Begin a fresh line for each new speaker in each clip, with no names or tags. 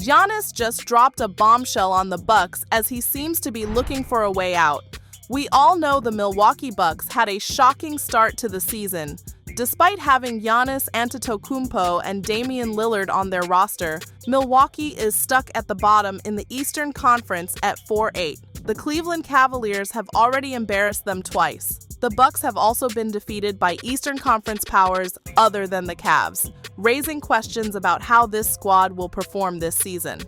Giannis just dropped a bombshell on the Bucks as he seems to be looking for a way out. We all know the Milwaukee Bucks had a shocking start to the season. Despite having Giannis, Antetokounmpo, and Damian Lillard on their roster, Milwaukee is stuck at the bottom in the Eastern Conference at 4-8. The Cleveland Cavaliers have already embarrassed them twice. The Bucks have also been defeated by Eastern Conference powers other than the Cavs, raising questions about how this squad will perform this season.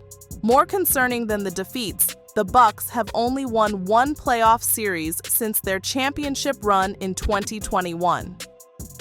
More concerning than the defeats, the Bucks have only won one playoff series since their championship run in 2021.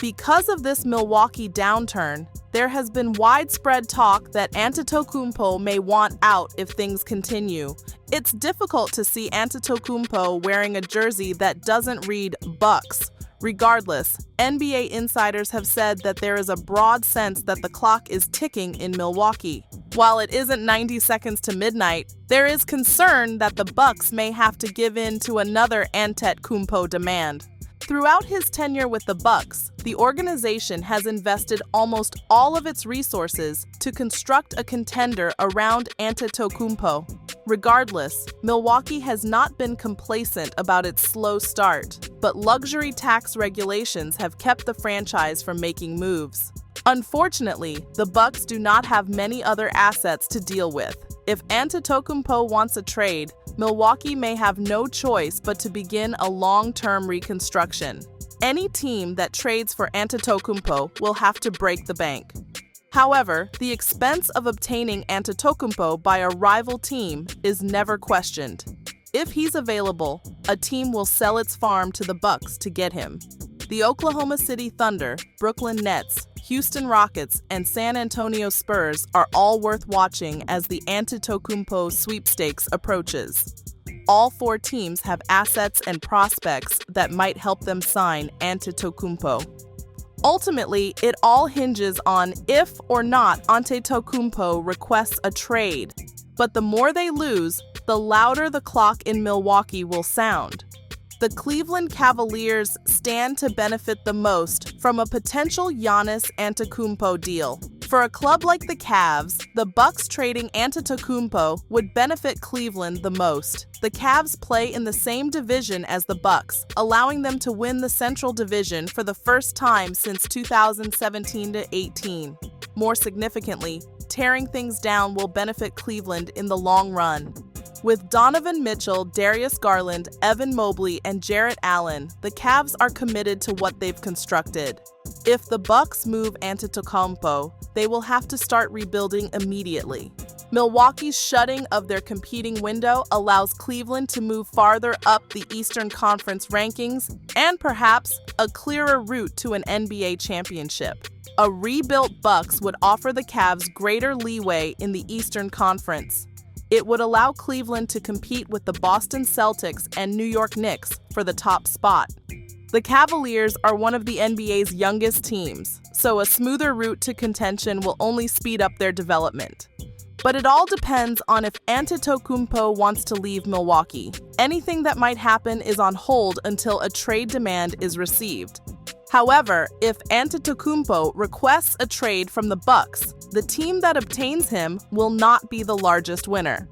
Because of this Milwaukee downturn, there has been widespread talk that Antetokounmpo may want out if things continue. It's difficult to see Antetokounmpo wearing a jersey that doesn't read Bucks. Regardless, NBA insiders have said that there is a broad sense that the clock is ticking in Milwaukee. While it isn't 90 seconds to midnight, there is concern that the Bucks may have to give in to another Antetokounmpo demand. Throughout his tenure with the Bucks, the organization has invested almost all of its resources to construct a contender around Antetokounmpo. Regardless, Milwaukee has not been complacent about its slow start, but luxury tax regulations have kept the franchise from making moves. Unfortunately, the Bucks do not have many other assets to deal with. If Antetokounmpo wants a trade, Milwaukee may have no choice but to begin a long-term reconstruction. Any team that trades for Antetokounmpo will have to break the bank. However, the expense of obtaining Antetokounmpo by a rival team is never questioned. If he's available, a team will sell its farm to the Bucks to get him. The Oklahoma City Thunder, Brooklyn Nets, Houston Rockets, and San Antonio Spurs are all worth watching as the Antetokounmpo sweepstakes approaches. All four teams have assets and prospects that might help them sign Antetokounmpo. Ultimately, it all hinges on if or not Antetokounmpo requests a trade. But the more they lose, the louder the clock in Milwaukee will sound. The Cleveland Cavaliers stand to benefit the most from a potential Giannis Antetokounmpo deal. For a club like the Cavs, the Bucks trading Antetokounmpo would benefit Cleveland the most. The Cavs play in the same division as the Bucks, allowing them to win the Central Division for the first time since 2017-18. More significantly, tearing things down will benefit Cleveland in the long run. With Donovan Mitchell, Darius Garland, Evan Mobley, and Jarrett Allen, the Cavs are committed to what they've constructed. If the Bucks move Antetokounmpo, they will have to start rebuilding immediately. Milwaukee's shutting of their competing window allows Cleveland to move farther up the Eastern Conference rankings and perhaps a clearer route to an NBA championship. A rebuilt Bucks would offer the Cavs greater leeway in the Eastern Conference. It would allow Cleveland to compete with the Boston Celtics and New York Knicks for the top spot. The Cavaliers are one of the NBA's youngest teams, so a smoother route to contention will only speed up their development. But it all depends on if Antetokounmpo wants to leave Milwaukee. Anything that might happen is on hold until a trade demand is received. However, if Antetokounmpo requests a trade from the Bucks, the team that obtains him will not be the largest winner.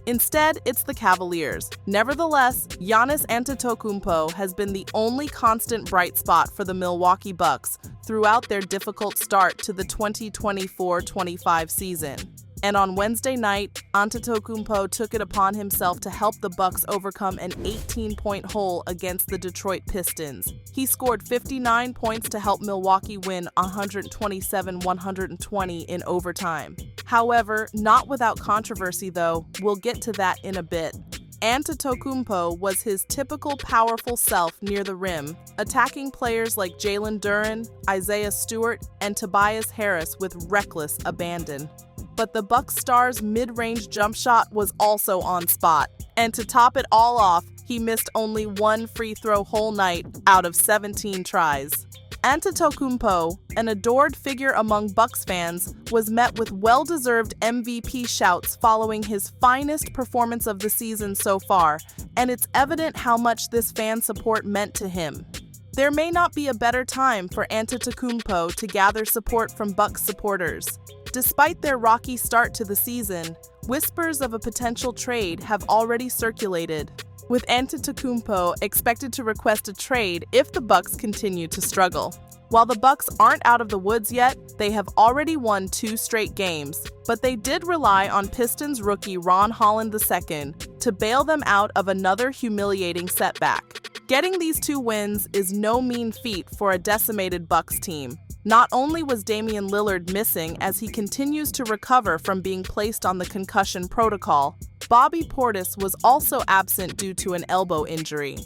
Instead, it's the Cavaliers. Nevertheless, Giannis Antetokounmpo has been the only constant bright spot for the Milwaukee Bucks throughout their difficult start to the 2024-25 season. And on Wednesday night, Antetokounmpo took it upon himself to help the Bucks overcome an 18-point hole against the Detroit Pistons. He scored 59 points to help Milwaukee win 127-120 in overtime. However, not without controversy though. We'll get to that in a bit. Antetokounmpo was his typical powerful self near the rim, attacking players like Jalen Duren, Isaiah Stewart, and Tobias Harris with reckless abandon. But the Bucks star's mid-range jump shot was also on spot. And to top it all off, he missed only one free throw whole night out of 17 tries. Antetokounmpo, an adored figure among Bucks fans, was met with well-deserved MVP shouts following his finest performance of the season so far, and it's evident how much this fan support meant to him. There may not be a better time for Antetokounmpo to gather support from Bucks supporters. Despite their rocky start to the season, whispers of a potential trade have already circulated, with Antetokounmpo expected to request a trade if the Bucks continue to struggle. While the Bucks aren't out of the woods yet, they have already won 2 straight games, but they did rely on Pistons rookie Ron Holland II to bail them out of another humiliating setback. Getting these 2 wins is no mean feat for a decimated Bucks team. Not only was Damian Lillard missing as he continues to recover from being placed on the concussion protocol, Bobby Portis was also absent due to an elbow injury.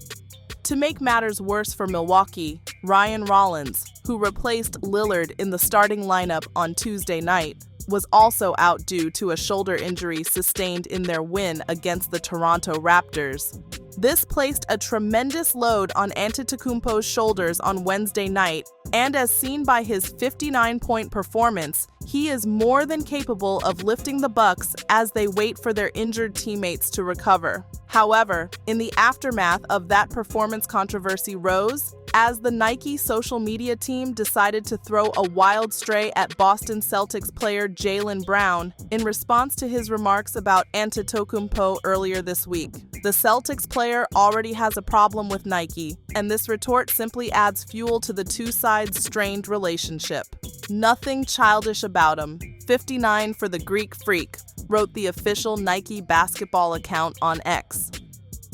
To make matters worse for Milwaukee, Ryan Rollins, who replaced Lillard in the starting lineup on Tuesday night, was also out due to a shoulder injury sustained in their win against the Toronto Raptors. This placed a tremendous load on Antetokounmpo's shoulders on Wednesday night, and as seen by his 59-point performance, he is more than capable of lifting the Bucks as they wait for their injured teammates to recover. However, in the aftermath of that performance, controversy rose as the Nike social media team decided to throw a wild stray at Boston Celtics player Jaylen Brown in response to his remarks about Antetokounmpo earlier this week. The Celtics player already has a problem with Nike, and this retort simply adds fuel to the 2 sides' strained relationship. Nothing childish about him. 59 for the Greek freak, wrote the official Nike basketball account on X.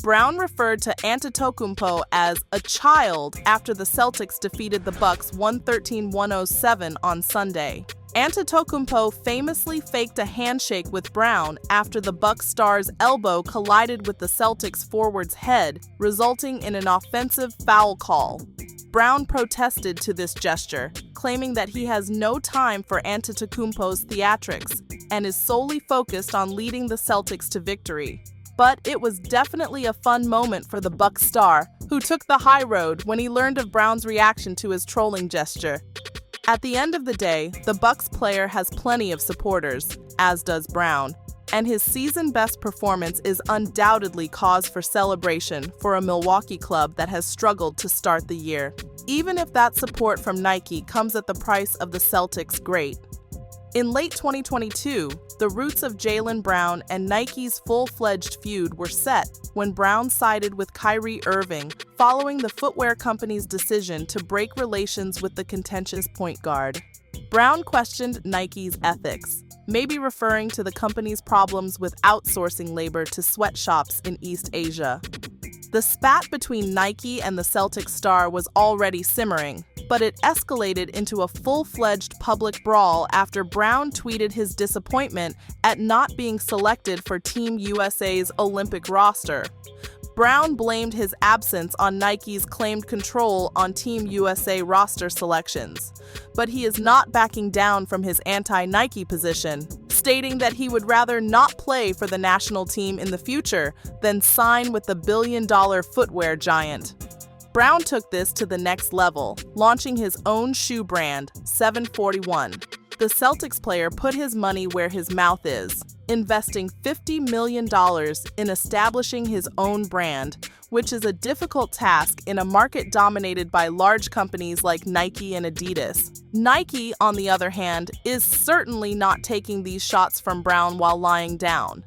Brown referred to Antetokounmpo as a child after the Celtics defeated the Bucks 113-107 on Sunday. Antetokounmpo famously faked a handshake with Brown after the Bucks star's elbow collided with the Celtics forward's head, resulting in an offensive foul call. Brown protested to this gesture, claiming that he has no time for Antetokounmpo's theatrics and is solely focused on leading the Celtics to victory. But it was definitely a fun moment for the Bucks star, who took the high road when he learned of Brown's reaction to his trolling gesture. At the end of the day, the Bucks player has plenty of supporters, as does Brown, and his season-best performance is undoubtedly cause for celebration for a Milwaukee club that has struggled to start the year, even if that support from Nike comes at the price of the Celtics' great. In late 2022, the roots of Jaylen Brown and Nike's full-fledged feud were set when Brown sided with Kyrie Irving following the footwear company's decision to break relations with the contentious point guard. Brown questioned Nike's ethics, maybe referring to the company's problems with outsourcing labor to sweatshops in East Asia. The spat between Nike and the Celtics star was already simmering, but it escalated into a full-fledged public brawl after Brown tweeted his disappointment at not being selected for Team USA's Olympic roster. Brown blamed his absence on Nike's claimed control on Team USA roster selections, but he is not backing down from his anti-Nike position, stating that he would rather not play for the national team in the future than sign with the billion-dollar footwear giant. Brown took this to the next level, launching his own shoe brand, 741. The Celtics player put his money where his mouth is, investing $50 million in establishing his own brand, which is a difficult task in a market dominated by large companies like Nike and Adidas. Nike, on the other hand, is certainly not taking these shots from Brown while lying down.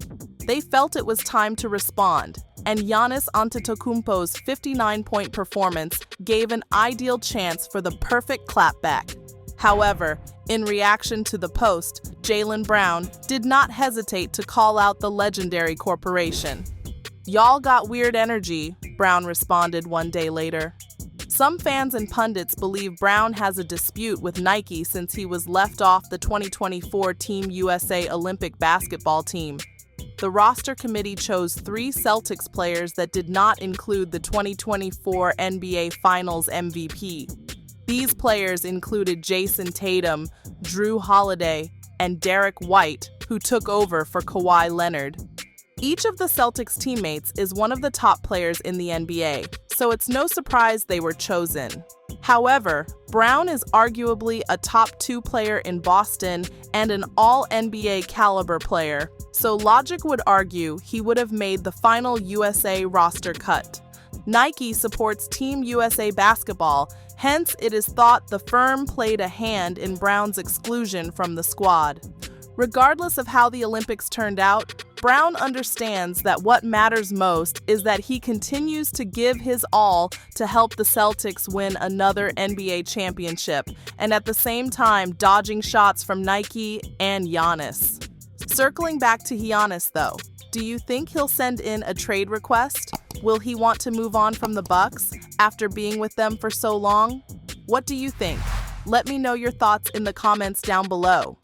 They felt it was time to respond, and Giannis Antetokounmpo's 59-point performance gave an ideal chance for the perfect clapback. However, in reaction to the post, Jaylen Brown did not hesitate to call out the legendary corporation. "Y'all got weird energy," Brown responded one day later. Some fans and pundits believe Brown has a dispute with Nike since he was left off the 2024 Team USA Olympic basketball team. The roster committee chose 3 Celtics players that did not include the 2024 NBA Finals MVP. These players included Jason Tatum, Drew Holiday, and Derek White, who took over for Kawhi Leonard. Each of the Celtics teammates is one of the top players in the NBA, so it's no surprise they were chosen. However, Brown is arguably a top 2 player in Boston and an all-NBA caliber player, so logic would argue he would have made the final USA roster cut. Nike supports Team USA basketball, hence it is thought the firm played a hand in Brown's exclusion from the squad. Regardless of how the Olympics turned out, Brown understands that what matters most is that he continues to give his all to help the Celtics win another NBA championship, and at the same time dodging shots from Nike and Giannis. Circling back to Giannis though, do you think he'll send in a trade request? Will he want to move on from the Bucks after being with them for so long? What do you think? Let me know your thoughts in the comments down below.